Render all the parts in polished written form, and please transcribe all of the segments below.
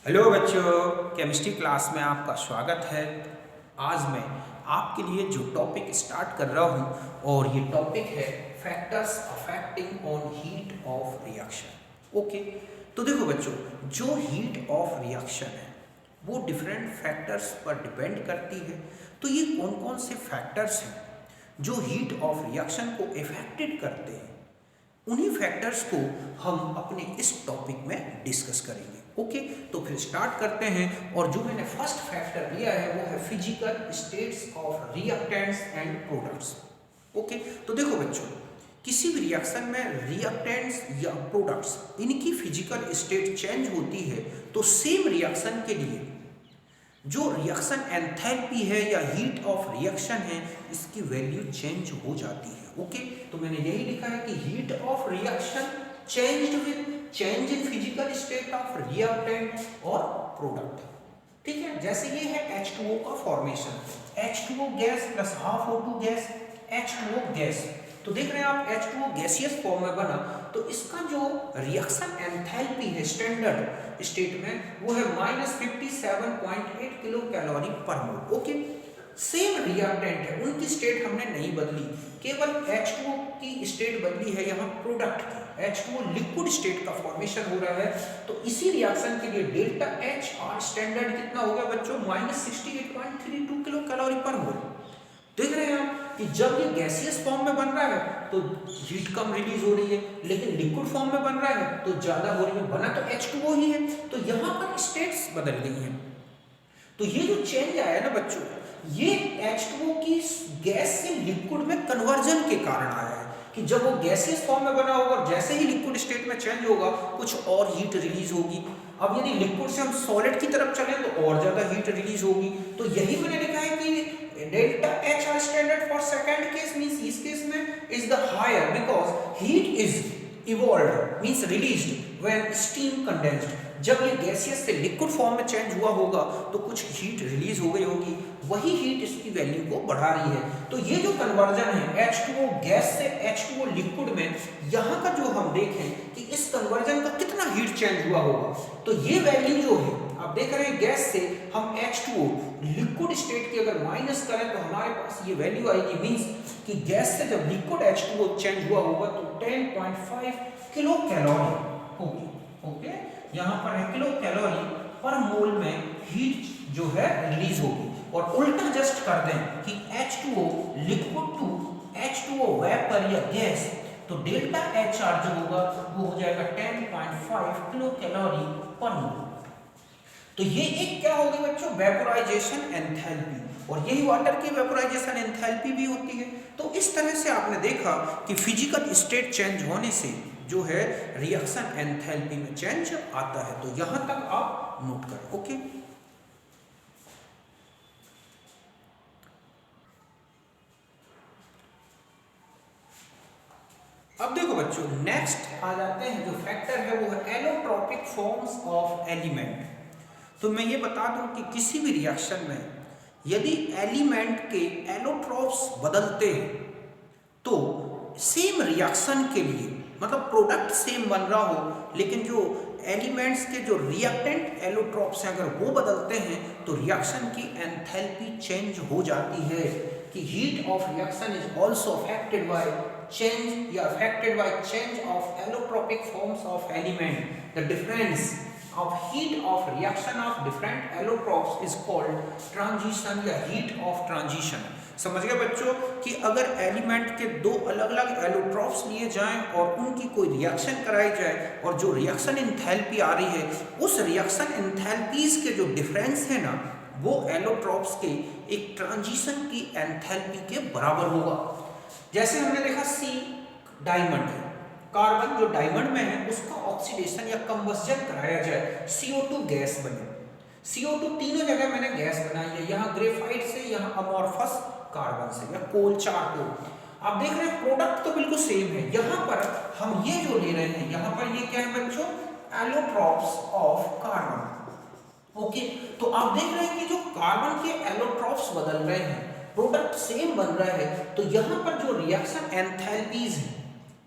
Hello बच्चों, chemistry class में आपका स्वागत है। आज मैं आपके लिए जो टॉपिक स्टार्ट कर रहा हूँ और ये टॉपिक है factors affecting on heat of reaction. Okay, तो देखो बच्चों, जो हीट ऑफ रिएक्शन है वो डिफरेंट फैक्टर्स पर डिपेंड करती है। तो ये कौन कौन से फैक्टर्स हैं जो हीट ऑफ रिएक्शन को इफेक्टेड करते हैं, उन्हीं फैक्टर्स को हम अपने इस टॉपिक में डिस्कस करेंगे। ओके, तो फिर स्टार्ट करते हैं। और जो मैंने फर्स्ट फैक्टर लिया है वो है physical states of reactants and products. Okay, तो देखो बच्चों, किसी भी रिएक्शन में रिएक्टेंट्स या प्रोडक्ट्स इनकी फिजिकल स्टेट चेंज होती है तो सेम रिएक्शन के लिए जो रिएक्शन एंथैल्पी है या हीट ऑफ रिएक्शन है इसकी वैल्यू चेंज हो जाती है। ओके, तो मैंने यही लिखा है कि heat of reaction changed with change in physical state of reactant और प्रोडक्ट। ठीक है, जैसे ये है H2O का formation, H2O gas plus half O2 gas, H2O gas. तो देख रहे हैं आप H2O गैसियस फॉर्म में बना, तो इसका जो रिएक्शन एंथैल्पी है स्टैंडर्ड स्टेट में वो है -57.8 किलो कैलोरी पर मोल। ओके, सेम रिएक्टेंट है, उनकी स्टेट हमने नहीं बदली, केवल H2O की स्टेट बदली है यहाँ प्रोडक्ट की। H2O लिक्विड स्टेट का फॉर्मेशन हो रहा है, तो इसी रिएक्शन के लिए डेल्टा H और स्टैंडर्ड कितना हो गया बच्चों, -68.32 किलो कैलोरी पर मोल। देख रहे हैं आप कि जब ये गैसियस फॉर्म में बन रहा है तो हीट कम रिलीज हो रही है, लेकिन लिक्विड फॉर्म में बन रहा है तो ज्यादा हो रही है। बना तो H2O ही है, तो यहाँ पर स्टेट्स बदल गई हैं। तो ये जो चेंज आया ना बच्चों, ये H2O की गैस से लिक्विड में कन्वर्जन के कारण आया है कि जब वो गैसियस फॉर्म में बना होगा और जैसे ही लिक्विड स्टेट में चेंज होगा कुछ और हीट रिलीज होगी। अब यदि लिक्विड से हम सॉलिड की तरफ चले तो और ज्यादा हीट रिलीज होगी। तो यही मैंने लिखा है कि delta H R standard for second case means इस केस में is the higher because heat is evolved means released when steam condensed. जब ये गैसियस से लिक्विड फॉर्म में चेंज हुआ होगा तो कुछ हीट रिलीज हो गई होगी, वही हीट इसकी वैल्यू को बढ़ा रही है। तो ये जो कन्वर्जन है H2O गैस से H2O लिक्विड में, यहाँ का जो हम देखें कि इस कन्वर्जन का कितना हीट चेंज हुआ होगा, तो ये वैल्यू जो है आप देख रहे हैं गैस से हम H2O लिक्विड स्टेट की अगर माइनस करें तो हमारे पास ये वैल्यू आएगी, मींस कि गैस से जब लिक्विड H2O चेंज हुआ होगा तो 10.5 किलो कैलोरी होगी। ओके, यहाँ पर है किलो कैलोरी पर मोल में हीट जो है रिलीज होगी। और उल्टा जस्ट कर दें कि H2O liquid to H2O vapour या गैस, तो डेल्टा HR जो होगा वो हो जाएगा 10.5 किलो कैलोरी पर मोल। तो ये एक क्या होगी बच्चों, वेपोराइजेशन एंथैल्पी, और यही वाटर की वेपोराइजेशन एंथैल्पी भी होती है। तो इस तरह से आपने देखा कि फिजिकल स्टेट चेंज होने से जो है रिएक्शन एंथैल्पी में चेंज आता है। तो यहां तक आप नोट करें। ओके, अब देखो बच्चों, नेक्स्ट आ जाते हैं जो फैक्टर है वो है एलोट्रोपिक फॉर्म्स ऑफ एलिमेंट। तो मैं ये बता दूं कि किसी भी रिएक्शन में यदि एलिमेंट के एलोट्रोप्स बदलते हैं तो सेम रिएक्शन के लिए, मतलब प्रोडक्ट सेम बन रहा हो लेकिन जो एलिमेंट्स के जो रिएक्टेंट एलोट्रोप्स हैं अगर वो बदलते हैं तो रिएक्शन की एंथैल्पी चेंज हो जाती है। कि heat of reaction is also affected by change या affected by change of allotropic forms of element. The difference of heat of reaction of different allotropes is called transition या heat of transition। समझ गए बच्चों कि अगर element के दो अलग अलग एलोट्रोप्स लिए जाएं और उनकी कोई रिएक्शन कराई जाए और जो रिएक्शन एंथैल्पी आ रही है उस रिएक्शन एंथैल्पीज के जो डिफरेंस है ना वो एलोट्रोप्स के एक ट्रांजिशन की एंथैल्पी के बराबर होगा। जैसे हमने देखा C डायमंड है, कार्बन जो डायमंड में है उसका ऑक्सीडेशन या कंबस्टन कराया जाए, CO2 गैस बने। CO2 तीनों जगह मैंने गैस बनाई है, यहाँ ग्रेफाइट से, यहाँ अमोर्फस कार्बन से या कोल चारकोल। आप देख रहे हैं प्रोडक्ट तो बिल्कुल सेम है। यहाँ पर हम ये जो ले रहे हैं, यहाँ पर ये क्या है बच्चों, एलोट्रोप्स ऑफ कार्बन। ओके, तो आप देख रहे हैं कि जो कार्बन के एलोट्रोप्स बदल रहे हैं, प्रोडक्ट सेम बन रहा है, तो यहाँ पर जो रिएक्शन एंथैल्पीज है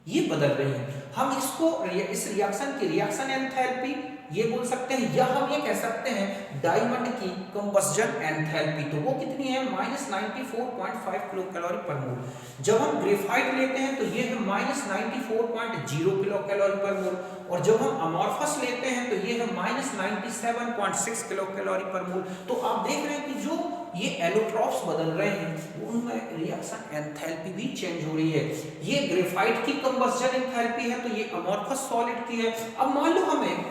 ये बदल रही है। हम इसको इस रिएक्शन की रिएक्शन एंथैल्पी ये बोल सकते हैं, या हम ये कह सकते हैं डायमंड की कंबस्जन एंथैल्पी। तो वो कितनी है -94.5 किलो कैलोरी पर मोल। जब हम ग्रेफाइट लेते हैं तो ये है -94.0 किलो कैलोरी पर मोल, और जब हम अमॉर्फस लेते हैं तो ये है -97.6 किलो कैलोरी पर मोल। तो आप देख रहे हैं कि जो ये एलोट्रॉप्स बदल रहे हैं उनमें रिएक्शन एंथैल्पी भी चेंज हो रही है। ये ग्रेफाइट की कंबस्जन एंथैल्पी है तो ये अमॉर्फस सॉलिड की है। अब मान लो हमें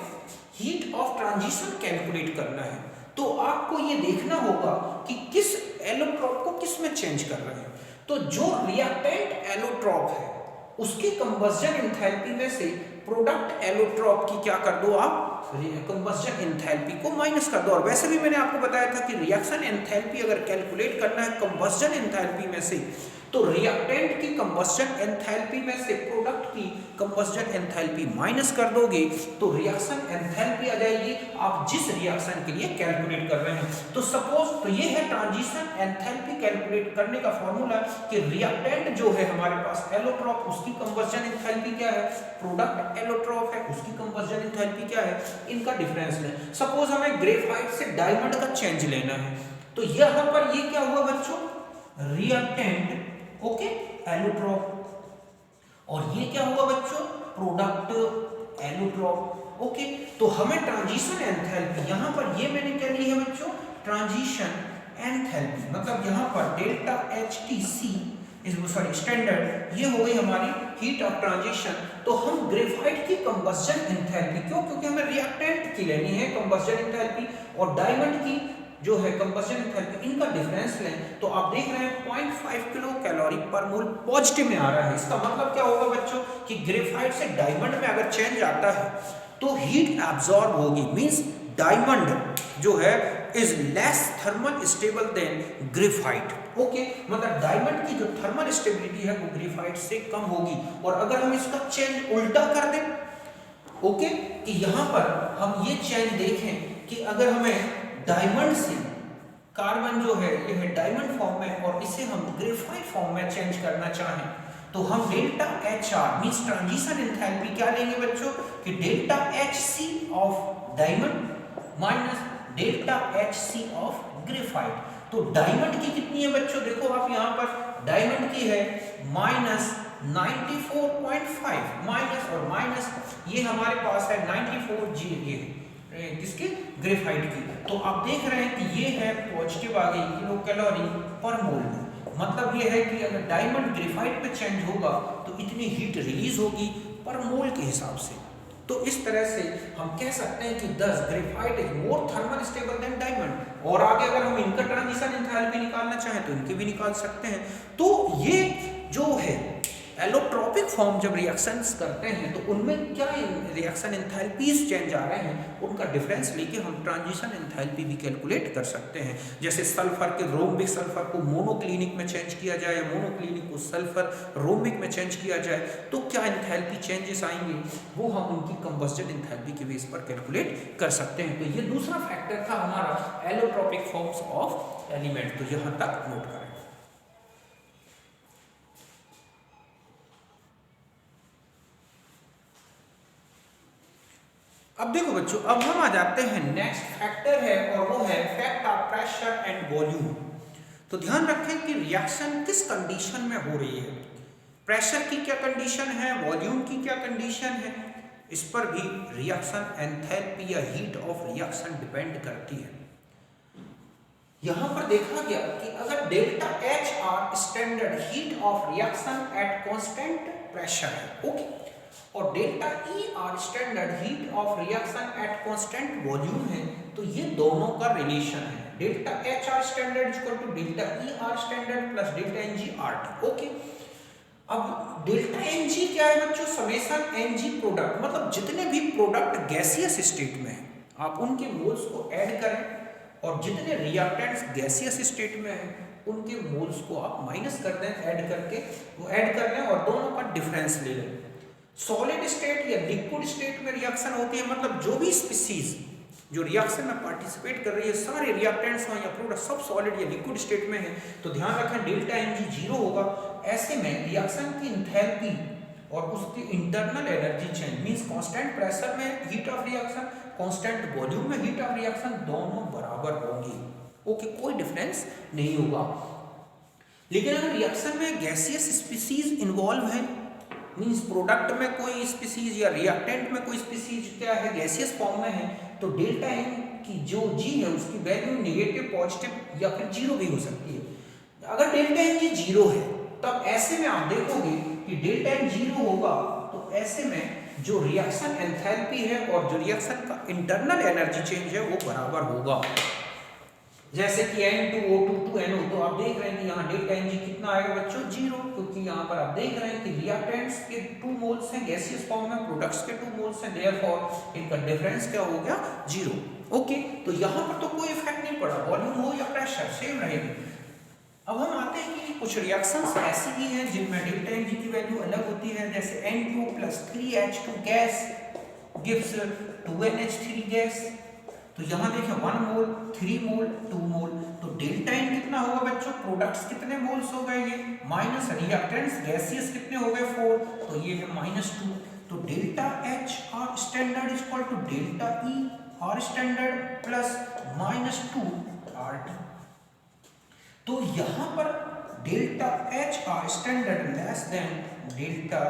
हीट ऑफ ट्रांजिशन कैलकुलेट करना है, तो आपको ये देखना होगा कि किस एलोट्रॉप को किस में चेंज कर रहे हैं। तो जो रिएक्टेंट एलोट्रॉप है उसकी कंबस्जन एंथैल्पी में से प्रोडक्ट एलोट्रॉप की क्या कर दो आप, कंबस्जन एंथैल्पी को माइनस कर दो। और वैसे भी मैंने आपको बताया था कि रिएक्शन एंथैल्पी अगर कैलकुलेट करना है कंबस्जन एंथैल्पी में से, तो रिएक्टेंट की कंबस्जन एंथैल्पी में से प्रोडक्ट की कंबस्जन एंथैल्पी माइनस कर दोगे तो रिएक्शन एंथैल्पी आ जाएगी आप जिस रिएक्शन के लिए कैलकुलेट कर रहे हैं। तो सपोज तो ये है ट्रांजिशन एंथैल्पी कैलकुलेट करने का फॉर्मूला कि रिएक्टेंट जो है हमारे पास एलोट्रॉप उसकी कंबस्जन एंथैल्पी क्या है, प्रोडक्ट एलोट्रॉप है उसकी कंबस्जन एंथैल्पी क्या है, इनका डिफरेंस लें। सपोज हमें ग्रेफाइट से डायमंड का चेंज लेना है, तो यहाँ पर ये क्या हुआ बच्चों, रिएक्टेंट ओके एलोट्रॉप, और ये क्या हुआ बच्चों, प्रोडक्ट एलोट्रॉप ओके। तो हमें ट्रांजिशन एंथैल्पी यहां पर ये मैंने क्या ली है बच्चों, ट्रांजिशन एंथैल्पी, मतलब यहां पर डेल्टा HTC सॉरी स्टैंडर्ड, ये हो गई हमारी हीट ऑफ ट्रांजिशन। तो हम ग्रेफाइट की कंबस्जन एंथैल्पी, क्यों, क्योंकि हमें रिएक्टेंट की लेनी है कंबस्जन एंथैल्पी, और डायमंड की जो है कंबस्जन एंथैल्पी, इनका डिफरेंस लें तो आप देख रहे हैं 0.5 किलो कैलोरी पर मोल पॉजिटिव में आ रहा है। इसका मतलब क्या होगा बच्चों कि ग्रेफाइट से डायमंड में अगर चेंज आता है तो हीट एब्जॉर्ब होगी, मींस डायमंड जो है is less thermal stable then graphite okay. मतलब डायमंड की जो थर्मल स्टेबिलिटी है वो ग्रेफाइट से कम होगी। और अगर हम इसका चेंज उल्टा कर दें ओके, कि यहां पर हम ये चेंज देखें कि अगर हमें डायमंड से कार्बन जो है ये है डायमंड फॉर्म में और इसे हम ग्रेफाइट फॉर्म में चेंज करना चाहें तो हम delta HR means transition enthalpy क्या लेंगे बच्चों कि delta HC of diamond minus delta HC of graphite. तो डायमंड की कितनी है बच्चों, देखो आप यहाँ पर डायमंड की है -94.5 माइनस और माइनस ये हमारे पास है 94 G किसके, ग्रेफाइट की। तो आप देख रहे हैं कि ये है पॉजिटिव आ गई किलो कैलोरी पर मोल में। मतलब ये है कि अगर डायमंड ग्रेफाइट पे चेंज होगा तो इतनी हीट रिलीज होगी पर मोल के हिसाब से। तो इस तरह से हम कह सकते हैं कि 10 graphite is more thermal stable then diamond. और आगे अगर हम इनका ट्रांजिशन एंथैल्पी निकालना चाहें तो इनके भी निकाल सकते हैं। तो ये जो है एलोट्रॉपिक फॉर्म जब रिएक्शंस करते हैं तो उनमें क्या रिएक्शन एंथैल्पीज चेंज आ रहे हैं उनका डिफरेंस लेके हम ट्रांजिशन एंथैल्पी भी कैलकुलेट कर सकते हैं। जैसे सल्फर के रोम्बिक सल्फर को मोनोक्लिनिक में चेंज किया जाए, मोनोक्लिनिक को सल्फर रोम्बिक में चेंज किया जाए तो क्या एंथैल्पी चेंजेस आएंगे वो हम उनकी कंबस्टेड एंथैल्पी के बेस पर कैलकुलेट कर सकते हैं। तो ये दूसरा फैक्टर था हमारा एलोट्रॉपिक फॉर्म्स ऑफ एलिमेंट। तो यहाँ तक नोट करें। अब देखो बच्चों, अब हम आ जाते हैं नेक्स्ट फैक्टर है और वो है fact of pressure and volume. तो ध्यान रखें कि रिएक्शन किस कंडीशन में हो रही है, प्रेशर की क्या कंडीशन है, वॉल्यूम की क्या कंडीशन है, इस पर भी रिएक्शन एंथैल्पी या हीट ऑफ रिएक्शन डिपेंड करती है। यहां पर देखा गया कि अगर delta HR standard heat of reaction at constant pressure है ओके, और delta ER standard heat of reaction at constant volume है, तो ये दोनों का रिलेशन है delta HR standard equal to delta ER standard plus delta NG RT okay. अब delta NG क्या है बच्चों, समेशन NG प्रोडक्ट, मतलब जितने भी प्रोडक्ट गैसियस स्टेट में है आप उनके मोल्स को ऐड करें और जितने रिएक्टेंट्स गैसियस स्टेट में हैं उनके मोल्स को आप माइनस कर दें, ऐड करके वो ऐड कर लें और दोनों का डिफरेंस ले लें। सॉलिड स्टेट या लिक्विड स्टेट में रिएक्शन होती है, मतलब जो भी स्पीसीज जो रिएक्शन में पार्टिसिपेट कर रही है सारे रिएक्टेंट्स या प्रोडक्ट सब सॉलिड या लिक्विड स्टेट में है, तो ध्यान रखें डेल्टा NG 0 होगा। ऐसे में रिएक्शन की एंथैल्पी और उसकी internal energy change means constant pressure में heat of reaction, constant volume में हीट ऑफ रिएक्शन दोनों बराबर होंगी। ओके, कोई डिफरेंस नहीं होगा। लेकिन अगर रिएक्शन में गैसियस स्पीसीज इन्वॉल्व है, मींस प्रोडक्ट में कोई स्पीसीज या रिएक्टेंट में कोई स्पीसीज क्या है गैसियस फॉर्म में है, तो डेल्टा एन की जो जी है उसकी वैल्यू नेगेटिव, पॉजिटिव या फिर जीरो भी हो सकती है। अगर डेल्टा एन जी जीरो है तब ऐसे में आप देखोगे कि डेल्टा एन जीरो होगा, तो ऐसे में जो रिएक्शन एंथैल्पी है और जो रिएक्शन का इंटरनल एनर्जी चेंज है वो बराबर होगा। जैसे कि N2O2 to NO, तो आप देख रहे हैं कि यहाँ डेल्टा एन जी कितना आएगा बच्चों, जीरो, क्योंकि यहाँ पर आप देख रहे हैं कि रिएक्टेंट्स के 2 मोल्स हैं गैसियस फॉर्म में, प्रोडक्ट्स के 2 मोल्स हैं, देयरफॉर इनका डिफरेंस क्या हो गया, जीरो। ओके, तो यहाँ पर तो कोई इफेक्ट नहीं पड़ा, वॉल्यूम हो या प्रेशर सेम रहेगी। अब हम आते हैं कि कुछ रिएक्शंस ऐसी भी हैं जिनमें डेल्टा एन जी की वैल्यू अलग होती है, जैसे N2 + 3H2 gas gives 2NH3 gas. तो यहाँ देखिए 1 मोल, 3 मोल, 2 मोल, तो डेल्टा एन कितना होगा बच्चों, प्रोडक्ट्स कितने मोल्स हो गए ये, माइनस रिएक्टेंट्स गैसियस कितने हो गए 4, तो ये है -2। तो delta H R standard is equal to delta E R standard plus -2 RT। तो यहाँ पर delta H R standard less than delta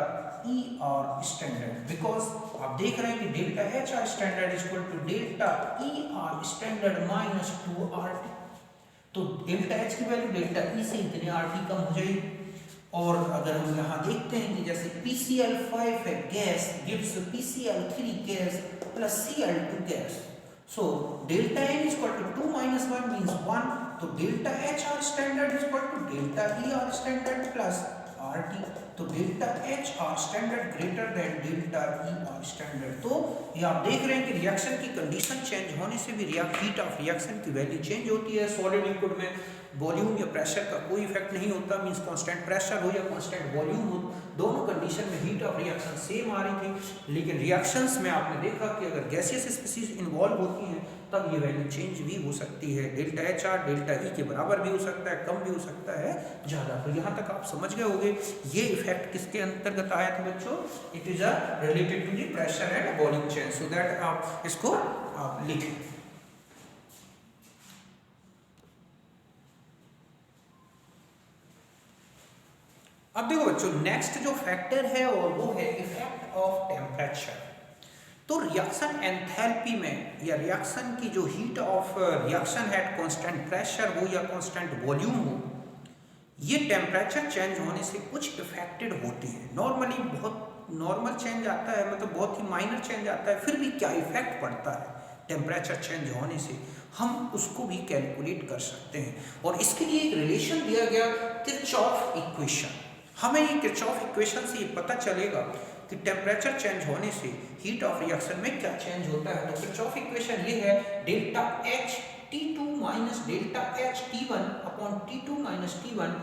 E R standard, because आप देख रहे हैं कि delta H R standard is equal to delta E R standard -2 RT। तो delta H की वैल्यू डेल्टा ई से इतने RT कम हो जाएगी। और अगर हम यहाँ देखते हैं कि जैसे PCl5 है gas gives PCl3 gas plus Cl2 gas, so delta n is equal to 2 - 1 means 1, तो delta H R standard is equal to delta E R standard plus RT। तो delta H R standard greater than delta E R standard. तो ये आप देख रहे हैं कि reaction की कंडीशन चेंज होने से भी हीट ऑफ रिएक्शन की वैल्यू चेंज होती है। सॉलिड लिक्विड में वॉल्यूम या प्रेशर का कोई इफेक्ट नहीं होता, मींस कांस्टेंट प्रेशर हो या कांस्टेंट वॉल्यूम हो, दोनों कंडीशन में हीट ऑफ रिएक्शन सेम आ रही थी। लेकिन रिएक्शंस में आपने देखा कि अगर गैसियस स्पीसीज इन्वॉल्व होती हैं तब ये वैल्यू चेंज भी हो सकती है, delta H R delta E के बराबर भी हो सकता है, कम भी हो सकता है, ज़्यादा। तो यहाँ तक आप समझ गए होंगे ये इफेक्ट किसके अंतर्गत आया था बच्चों, it is related to the pressure and volume change, so that आप इसको आप लिखें। अब देखो बच्चों नेक्स्ट जो फैक्टर है और वो है इफेक्ट ऑफ टेम्परेचर। तो रिएक्शन एंथैल्पी में या रिएक्शन की जो heat of reaction at constant pressure हो या कांस्टेंट वॉल्यूम हो, ये टेम्परेचर चेंज होने से कुछ इफेक्टेड होती है। नॉर्मली बहुत नॉर्मल चेंज आता है, मतलब बहुत ही माइनर चेंज आता है, फिर भी क्या इफेक्ट पड़ता है टेम्परेचर चेंज होने से, हम उसको भी कैलकुलेट कर सकते हैं। और इसके लिए एक रिलेशन दिया गया किरचॉफ इक्वेशन। हमें ये किरचॉफ इक्वेशन से ये पता चलेगा कि टेम्परेचर चेंज होने से हीट ऑफ रिएक्शन में क्या चेंज होता है। तो किरचॉफ इक्वेशन ये है delta H T2 minus delta H T1 upon T2 minus T1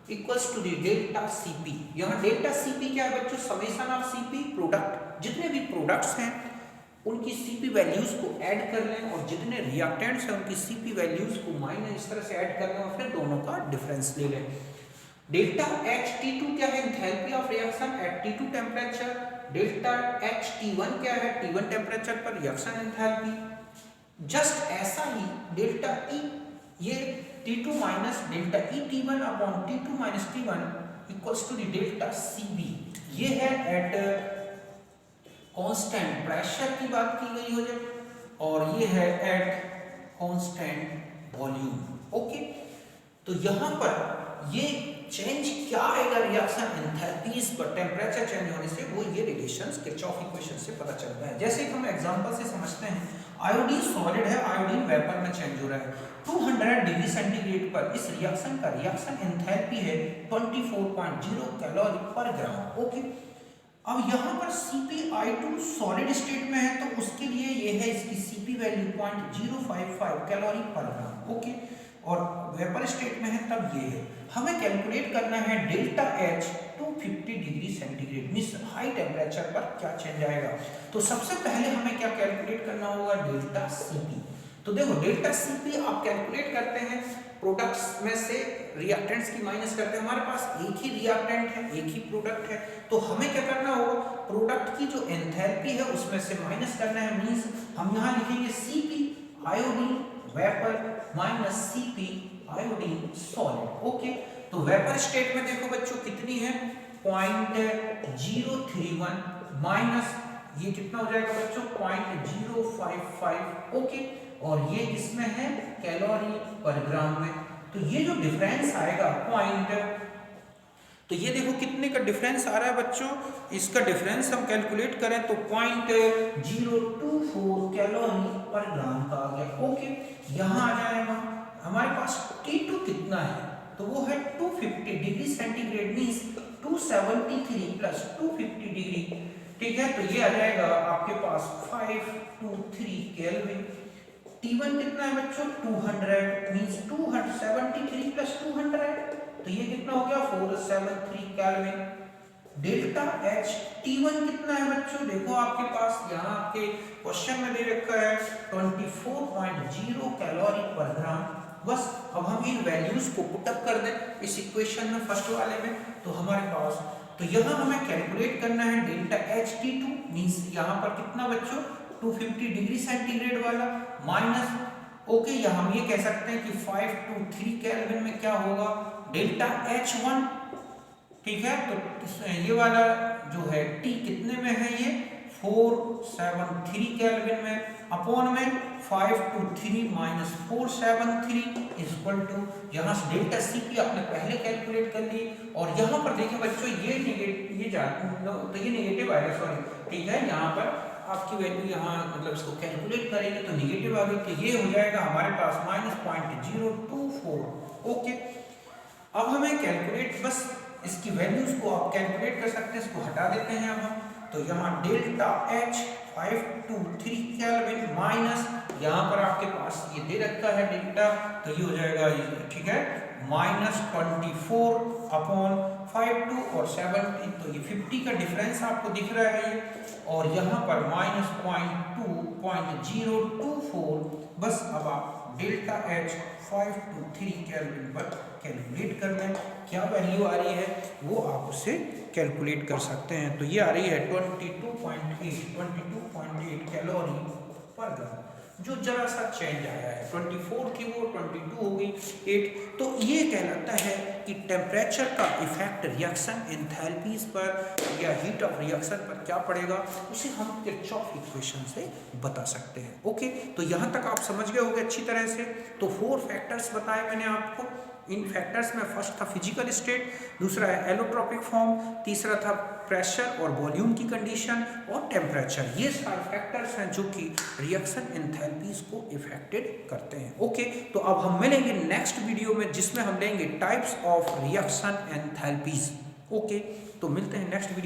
equals to delta Cp। यहाँ डेल्टा Cp क्या है बच्चों, समेशन ऑफ Cp प्रोडक्ट, जितने भी प्रोडक्ट्स हैं उनकी Cp वैल्यूज को ऐड कर लें और जितने रिएक्टेंट्स हैं उनकी Cp वैल्यूज को माइनस इस तरह से ऐड कर लें और फिर दोनों का डिफरेंस ले लें। डेल्टा एच T2 क्या है, enthalpy of reaction eight T2 temperature. Delta H T1 क्या है, T1 टेम्परेचर पर रिएक्शन एंथैल्पी। जस्ट ऐसा ही डेल्टा E ये T2 minus delta E T1 upon T2 minus T1 equals to delta Cb। ये है eight constant pressure की बात की गई हो जाए, और ये है एट कांस्टेंट वॉल्यूम। ओके, तो यहाँ पर ये चेंज क्या आएगा रिएक्शन एंथैल्पीज पर टेम्परेचर चेंज होने से, वो ये रिलेशंस किरचॉफ इक्वेशन से पता चलता है। जैसे कि हम एग्जांपल से समझते हैं, आयोडीन सॉलिड है, आयोडीन वेपर में चेंज हो रहा है 200 डिग्री सेंटीग्रेड पर। इस रिएक्शन का रिएक्शन एंथैल्पी है 24.0 कैलोरी पर ग्राम। ओके, अब यहाँ पर CpI2 सॉलिड स्टेट में है तो उसके लिए ये है इसकी Cp वैल्यू 0.055 कैलोरी पर ग्राम। ओके, और वेपर स्टेट में है तब ये है। हमें कैलकुलेट करना है delta H 250 degree centigrade means high temperature पर क्या चेंज आएगा। तो सबसे पहले हमें क्या कैलकुलेट करना होगा, डेल्टा Cp। तो देखो डेल्टा Cp आप कैलकुलेट करते हैं प्रोडक्ट्स में से रिएक्टेंट्स की माइनस करते हैं, हमारे पास एक ही रिएक्टेंट है, एक ही प्रोडक्ट है, तो हमें क्या करना होगा, प्रोडक्ट की जो एंथैल्पी है उसमें से माइनस करना है। मींस हम यहाँ लिखेंगे Cp iodine vapour minus Cp iodine solid. Okay, तो वेपर स्टेट में देखो बच्चों कितनी है 0.031 माइनस ये कितना हो जाएगा बच्चों 0.055। ओके, और ये किसमें है कैलोरी पर ग्राम में। तो ये जो डिफरेंस आएगा तो ये देखो कितने का डिफरेंस आ रहा है बच्चों, इसका डिफरेंस हम कैलकुलेट करें तो 0.024 कैलोरी पर ग्राम का आ गया। ओके, यहाँ आ जाएगा हमारे पास T2 कितना है, तो वो है 250 degree centigrade means 273 plus 250 degree. ठीक है, तो ये आ जाएगा आपके पास 523 केल्विन। T1 कितना है बच्चों 200 मींस 273 प्लस 200, तो ये कितना हो गया 473 केल्विन। डेल्टा H T1 कितना है बच्चों, देखो आपके पास यहाँ आपके क्वेश्चन में दे रखा है 24.0 कैलोरी पर ग्राम। बस अब हम इन वैल्यूज को पुटअप कर दें इस इक्वेशन में फर्स्ट वाले में, तो हमारे पास तो यहाँ हमें कैलकुलेट करना है डेल्टा H T2 मींस यहाँ पर कितना बच्चों 250 डिग्री सेंटीग्रेड वाला माइनस ओके, यहाँ हम ये कह सकते हैं कि 523 केल्विन में क्या होगा डेल्टा H1। ठीक है, तो ये वाला जो है T कितने में है ये 473 केल्विन में अपॉन में 523 माइनस 473 इक्वल टू यहाँ से डेल्टा Cp आपने पहले कैलकुलेट कर ली, और यहाँ पर देखिए बच्चों ये नेगेटिव आएगा सॉरी। ठीक है, यहाँ पर आपकी वैल्यू यहाँ मतलब इसको कैलकुलेट करेंगे तो नेगेटिव आ गई, तो ये हो जाएगा हमारे पास -0.024। ओके, अब हमें कैलकुलेट बस इसकी वैल्यूज को आप कैलकुलेट कर सकते हैं, इसको हटा देते हैं अब हम। तो यहाँ डेल्टा H 523 केल्विन माइनस यहाँ पर आपके पास ये दे रखा है डेल्टा, तो ये हो जाएगा ठीक है -24 अपॉन 52 और 70, तो ये 50 का डिफरेंस आपको दिख रहा है ये, और यहाँ पर -0.24। बस अब आप डेल्टा H 523 केल्विन पर कैलकुलेट कर लें, क्या वैल्यू आ रही है वो आप उसे कैलकुलेट कर सकते हैं। तो ये आ रही है 22.8 कैलोरी पर ग्राम, जो जरा सा चेंज आया है, 24 थी वो 22 हो गई 8। तो ये कहलाता है कि टेम्परेचर का इफेक्ट रिएक्शन एंथैल्पीज पर या हीट ऑफ रिएक्शन पर क्या पड़ेगा, उसे हम किरचॉफ इक्वेशन से बता सकते हैं। ओके, तो यहाँ तक आप समझ गए होंगे अच्छी तरह से। तो 4 फैक्टर्स बताए मैंने आपको। इन फैक्टर्स में फर्स्ट था फिजिकल स्टेट, दूसरा है एलोट्रोपिक फॉर्म, तीसरा था प्रेशर और वॉल्यूम की कंडीशन, और टेम्परेचर। ये सारे फैक्टर्स हैं जो कि रिएक्शन एंथैल्पीज को इफेक्टेड करते हैं। ओके, तो अब हम मिलेंगे नेक्स्ट वीडियो में जिसमें हम लेंगे types of reaction enthalpies. Okay, तो मिलते हैं नेक्स्ट वीडियो।